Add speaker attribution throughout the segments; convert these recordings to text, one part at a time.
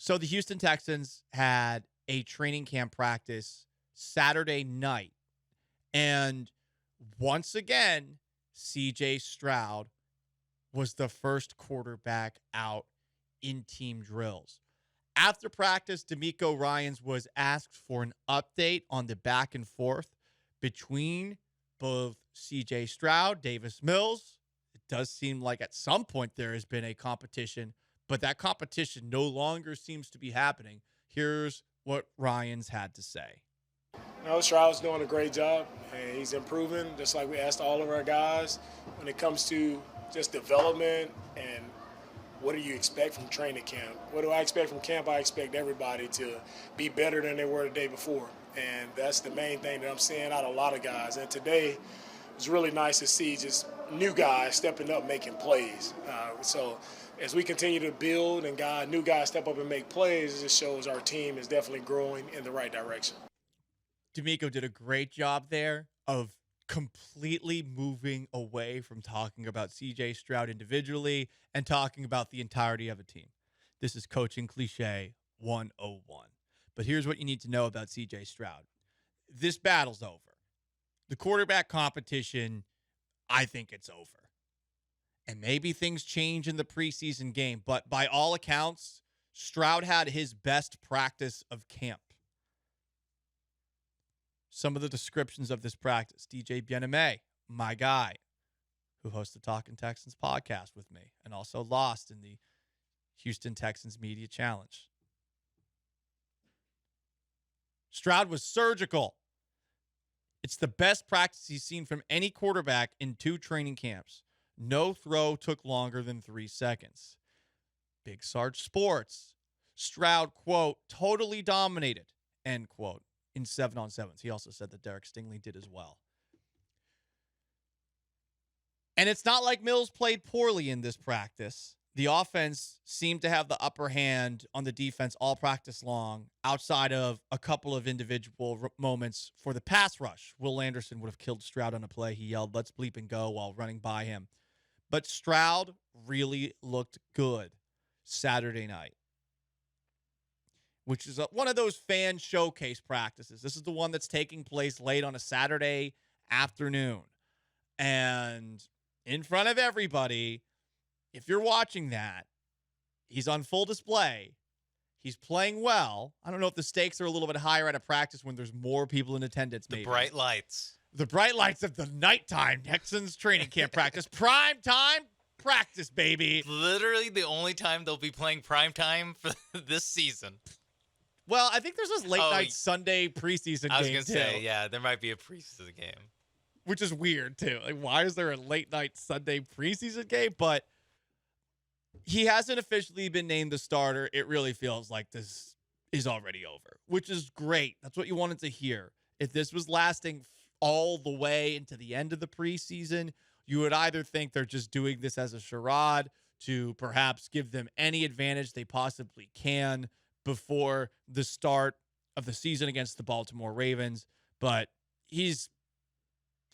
Speaker 1: So the Houston Texans had a training camp practice Saturday night. And once again, CJ Stroud was the first quarterback out in team drills. After practice, D'Amico Ryans was asked for an update on the back and forth between both CJ Stroud, Davis Mills. It does seem like at some point there has been a competition, but that competition no longer seems to be happening. Here's what Ryans had to say.
Speaker 2: No, Stroud's doing a great job, and he's improving, just like we asked all of our guys. When it comes to just development and what do you expect from training camp? What do I expect from camp? I expect everybody to be better than they were the day before, and that's the main thing that I'm seeing out of a lot of guys. And today, it was really nice to see just new guys stepping up, making plays. So as we continue to build and new guys step up and make plays, it just shows our team is definitely growing in the right direction.
Speaker 1: D'Amico did a great job there of completely moving away from talking about CJ Stroud individually and talking about the entirety of a team. This is coaching cliche 101. But here's what you need to know about CJ Stroud. This battle's over. The quarterback competition, I think it's over. And maybe things change in the preseason game, but by all accounts, Stroud had his best practice of camp. Some of the descriptions of this practice. DJ Bien-Aimé, my guy, who hosts the Talking Texans podcast with me and also lost in the Houston Texans Media Challenge. Stroud was surgical. It's the best practice he's seen from any quarterback in 2 training camps. No throw took longer than 3 seconds. Big Sarge Sports. Stroud, quote, totally dominated, end quote, in 7-on-7s. He also said that Derek Stingley did as well. And it's not like Mills played poorly in this practice. The offense seemed to have the upper hand on the defense all practice long, outside of a couple of individual moments for the pass rush. Will Anderson would have killed Stroud on a play. He yelled, "Let's bleep and go," while running by him. But Stroud really looked good Saturday night, which is one of those fan showcase practices. This is the one that's taking place late on a Saturday afternoon. And in front of everybody, if you're watching that, he's on full display. He's playing well. I don't know if the stakes are a little bit higher at a practice when there's more people in attendance. Maybe.
Speaker 3: The bright lights.
Speaker 1: The bright lights of the nighttime Texans training camp practice. Prime time practice, baby.
Speaker 3: Literally the only time they'll be playing prime time for this season.
Speaker 1: Well, I think there's this late-night Sunday preseason game,
Speaker 3: I was going to say,
Speaker 1: too.
Speaker 3: yeah, there might be a preseason game.
Speaker 1: Which is weird, too. Like, why is there a late-night Sunday preseason game? But he hasn't officially been named the starter. It really feels like this is already over, which is great. That's what you wanted to hear. If this was lasting all the way into the end of the preseason, you would either think they're just doing this as a charade to perhaps give them any advantage they possibly can before the start of the season against the Baltimore Ravens. But he's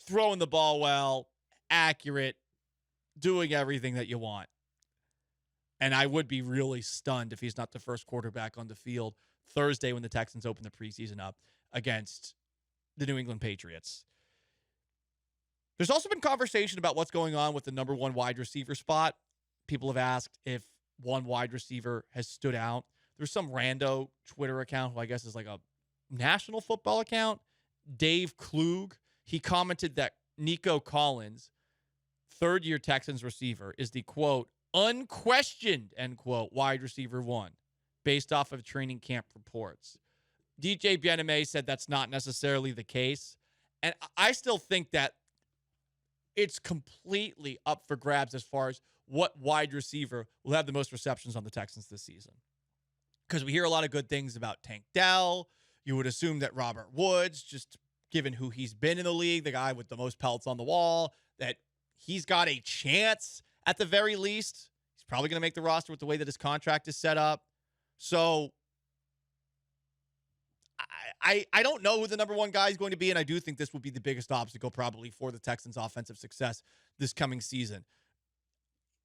Speaker 1: throwing the ball well, accurate, doing everything that you want. And I would be really stunned if he's not the first quarterback on the field Thursday when the Texans open the preseason up against the New England Patriots. There's also been conversation about what's going on with the number 1 wide receiver spot. People have asked if one wide receiver has stood out. There's some rando Twitter account who I guess is like a national football account, Dave Klug. He commented that Nico Collins, third-year Texans receiver, is the, quote, unquestioned, end quote, wide receiver 1, based off of training camp reports. DJ Bien-Aimé said that's not necessarily the case. And I still think that it's completely up for grabs as far as what wide receiver will have the most receptions on the Texans this season. Because we hear a lot of good things about Tank Dell. You would assume that Robert Woods, just given who he's been in the league, the guy with the most pelts on the wall, that he's got a chance at the very least. He's probably going to make the roster with the way that his contract is set up. So I don't know who the number 1 guy is going to be, and I do think this will be the biggest obstacle probably for the Texans' offensive success this coming season.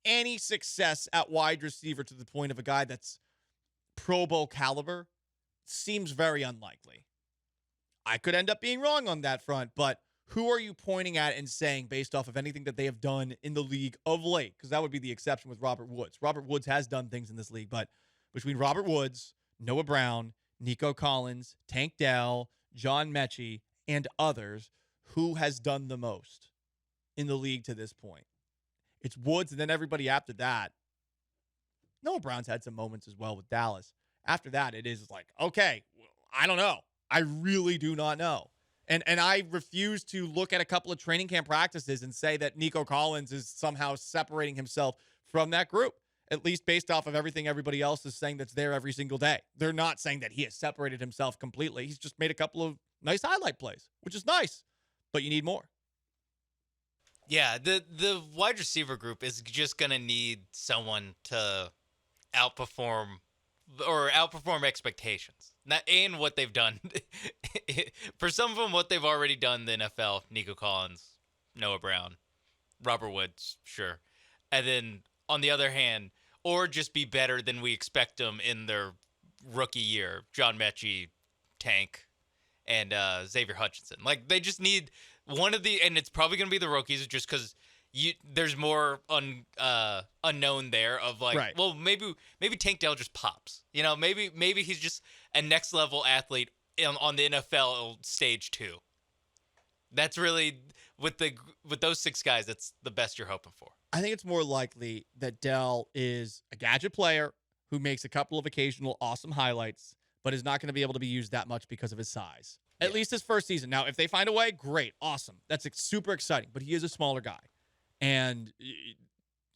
Speaker 1: Any success at wide receiver to the point of a guy that's Pro Bowl caliber seems very unlikely. I could end up being wrong on that front, but who are you pointing at and saying based off of anything that they have done in the league of late? Because that would be the exception with Robert Woods. Robert Woods has done things in this league, but between Robert Woods, Noah Brown, Nico Collins, Tank Dell, John Mechie, and others, who has done the most in the league to this point? It's Woods, and then everybody after that. Noah Brown's had some moments as well with Dallas. After that, it is like, okay, I don't know. I really do not know. And I refuse to look at a couple of training camp practices and say that Nico Collins is somehow separating himself from that group, at least based off of everything everybody else is saying that's there every single day. They're not saying that he has separated himself completely. He's just made a couple of nice highlight plays, which is nice, but you need more.
Speaker 3: Yeah, the wide receiver group is just going to need someone to outperform expectations. And what they've done. For some of them, what they've already done in the NFL, Nico Collins, Noah Brown, Robert Woods, sure. And then, on the other hand, or just be better than we expect them in their rookie year, John Mechie, Tank, and Xavier Hutchinson. Like, they just need one of the, and it's probably going to be the rookies just because there's more unknown there of like, right. Well, maybe Tank Dell just pops. You know, maybe he's just a next level athlete on the NFL stage too. That's really with those 6 guys. That's the best you're hoping for.
Speaker 1: I think it's more likely that Dell is a gadget player who makes a couple of occasional awesome highlights, but is not going to be able to be used that much because of his size. At least his first season. Now, if they find a way, great, awesome. That's super exciting. But he is a smaller guy. And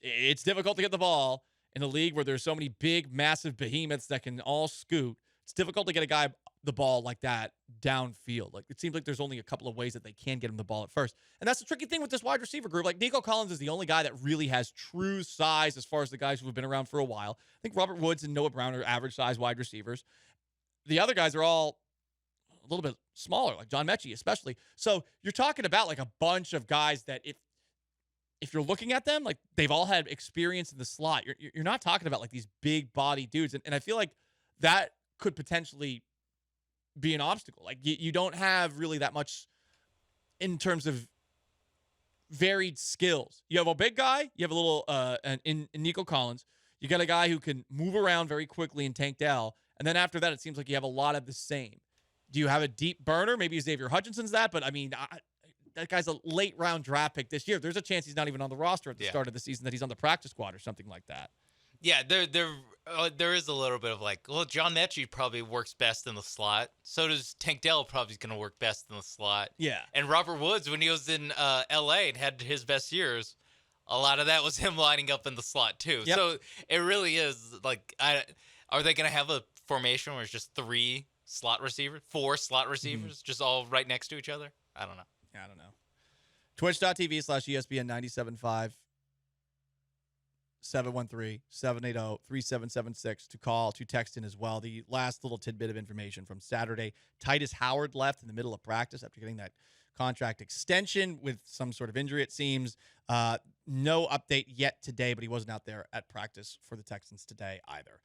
Speaker 1: it's difficult to get the ball in a league where there's so many big, massive behemoths that can all scoot. It's difficult to get a guy the ball like that downfield. Like, it seems like there's only a couple of ways that they can get him the ball at first. And that's the tricky thing with this wide receiver group. Like, Nico Collins is the only guy that really has true size as far as the guys who have been around for a while. I think Robert Woods and Noah Brown are average size wide receivers. The other guys are all a little bit smaller, like John Mechie especially. So you're talking about like a bunch of guys that if you're looking at them, like they've all had experience in the slot. You're not talking about like these big body dudes. And I feel like that could potentially be an obstacle. Like you don't have really that much in terms of varied skills. You have a big guy, you have a little in Nico Collins. You got a guy who can move around very quickly in Tank Dell. And then after that, it seems like you have a lot of the same. Do you have a deep burner? Maybe Xavier Hutchinson's that, but I mean, that guy's a late round draft pick this year. There's a chance he's not even on the roster at the start of the season, that he's on the practice squad or something like that.
Speaker 3: Yeah, there is a little bit of like, well, John Mechie probably works best in the slot. So does Tank Dell, probably going to work best in the slot.
Speaker 1: Yeah.
Speaker 3: And Robert Woods, when he was in L.A. and had his best years, a lot of that was him lining up in the slot too. Yep. So it really is like, are they going to have a formation where it's just 4 slot receivers, just all right next to each other? I don't know.
Speaker 1: Twitch.tv/ESPN 97.5 713-780-3776 to call, to text in as well. The last little tidbit of information from Saturday: Titus Howard left in the middle of practice after getting that contract extension with some sort of injury, it seems. No update yet today, but he wasn't out there at practice for the Texans today either.